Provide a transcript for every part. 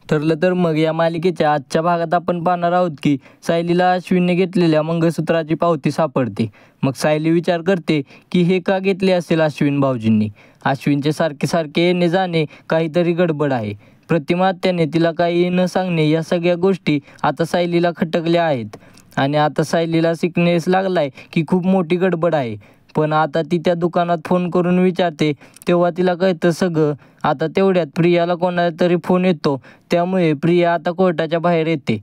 ठरलं तर मग या मालिकेच्या आजच्या भागात आपण पाहणार आहोत की सायलीला अश्विनने घेतलेल्या मंगळसूत्राची पावती सापडते. मग सायली विचार करते की हे का घेतले असेल अश्विन भाऊजींनी. अश्विनचे सारखे सारखे येणे जाणे, काहीतरी गडबड आहे. प्रतिमा त्याने तिला काही न सांगणे, या सगळ्या गोष्टी आता सायलीला खटकल्या आहेत. आणि आता सायलीला सिकनेस लागलाय की खूप मोठी गडबड आहे. पण आता ती त्या दुकानात फोन करून विचारते तेव्हा तिला कळतं सगळं. आता तेवढ्यात प्रियाला कोणाला तरी फोन येतो. त्यामुळे प्रिया आता कोर्टाच्या बाहेर येते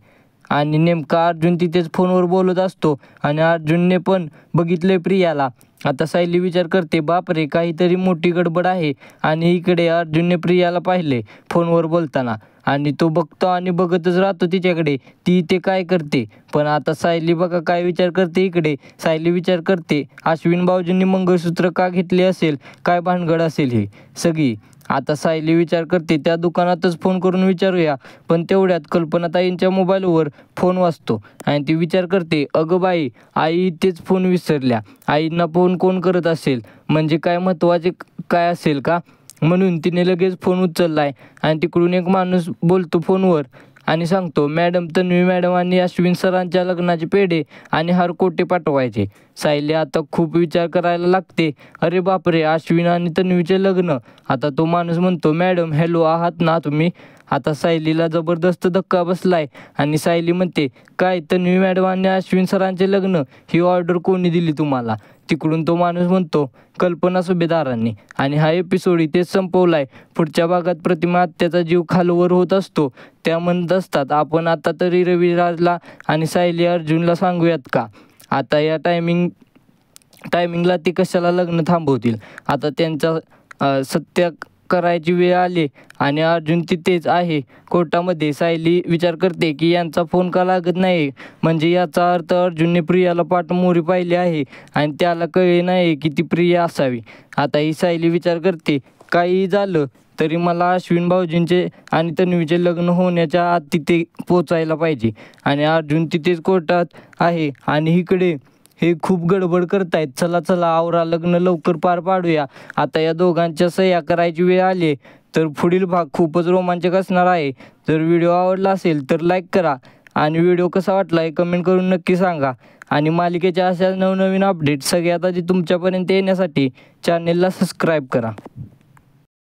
आणि नेमका अर्जुन तिथेच फोनवर बोलत असतो आणि अर्जुनने पण बघितले प्रियाला. आता सायली विचार करते, बापरे, काहीतरी मोठी गडबड आहे. आणि इकडे अर्जुनने प्रियाला पाहिले फोनवर बोलताना आणि तो बघतो आणि बघतच राहतो तिच्याकडे, ती ते काय करते. पण आता सायली बघा काय विचार करते. इकडे सायली विचार करते, अश्विन भाऊजींनी मंगळसूत्र का घेतले असेल, काय भानगड असेल ही सगळी. आता सायली विचार करते त्या दुकानातच फोन करून विचारूया. पण तेवढ्यात कल्पनाताईंच्या मोबाईलवर फोन वाजतो आणि ती विचार करते, अगं बाई, आई तेच फोन विसरल्या. आईंना फोन कोण करत असेल, म्हणजे काय महत्त्वाचे काय असेल का. म्हणून तिने लगेच फोन उचललाय आणि तिकडून एक माणूस बोलतो फोनवर आणि सांगतो, मॅडम, तन्वी मॅडम आणि अश्विन सरांच्या लग्नाचे पेढे आणि हारकोटे पाठवायचे. सायली आता खूप विचार करायला लागते, अरे बापरे, अश्विन आणि तन्वीचे लग्न. आता तो माणूस म्हणतो, मॅडम, हॅलो, आहात ना तुम्ही. आता सायलीला जबरदस्त धक्का बसलाय आणि सायली म्हणते, काय, तन्वी मॅडम आणि अश्विन सरांचे लग्न, ही ऑर्डर कोणी दिली तुम्हाला. तिकडून तो माणूस म्हणतो, कल्पना सुभेदारांनी. आणि हा एपिसोड इथेच संपवलाय. पुढच्या भागात प्रतिमा आत्याचा जीव खालवर होत असतो. त्या म्हणत असतात, आपण आता तरी रविराजला आणि सायली अर्जुनला सांगूयात का. आता या टायमिंगला ते कशाला लग्न थांबवतील. आता त्यांचा सत्य करायची वेळ आली आणि अर्जुन तिथेच आहे कोर्टामध्ये. सायली विचार करते की यांचा फोन का लागत नाही, म्हणजे याचा अर्थ अर्जुनने प्रियाला पाठमोरी पाहिली आहे आणि त्याला कळले नाही की ती प्रिया असावी. आता ही सायली विचार करते, काही झालं तरी मला अश्विन भाऊजींचे आणि तन्वीचे लग्न होण्याच्या आत तिथे पोचायला पाहिजे. आणि अर्जुन तिथेच कोर्टात आहे आणि इकडे हे खूप गडबड करतायत. चला चला, आवरा, लग्न लवकर पार पाडूया. आता या दोघांच्या सह्या करायची वेळ आली. तर पुढील भाग खूपच रोमांचक असणार आहे. जर व्हिडिओ आवडला असेल तर लाईक करा आणि व्हिडिओ कसा वाटला हे कमेंट करून नक्की सांगा. आणि मालिकेच्या अशा नवनवीन अपडेट सगळ्यात आधी तुमच्यापर्यंत येण्यासाठी चॅनेलला सबस्क्राईब करा.